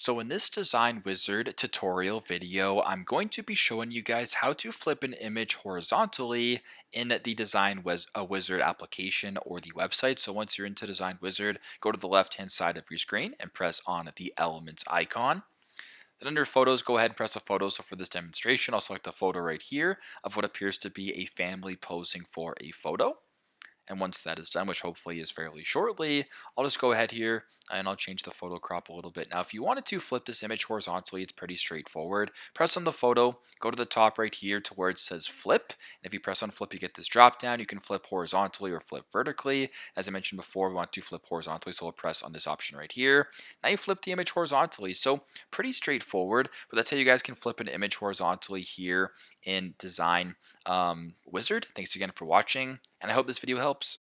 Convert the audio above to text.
So in this Design Wizard tutorial video, I'm going to be showing you guys how to flip an image horizontally in the Wizard application or the website. So once you're into Design Wizard, go to the left-hand side of your screen and press on the Elements icon. Then under Photos, go ahead and press a photo. So for this demonstration, I'll select the photo right here of what appears to be a family posing for a photo. And once that is done, which hopefully is fairly shortly, I'll just go ahead here and I'll change the photo crop a little bit. Now, if you wanted to flip this image horizontally, it's pretty straightforward. Press on the photo, go to the top right here to where it says flip. And if you press on flip, you get this drop down. You can flip horizontally or flip vertically. As I mentioned before, we want to flip horizontally, so we'll press on this option right here. Now you flip the image horizontally. So pretty straightforward, but that's how you guys can flip an image horizontally here in Design Wizard. Thanks again for watching, and I hope this video helps.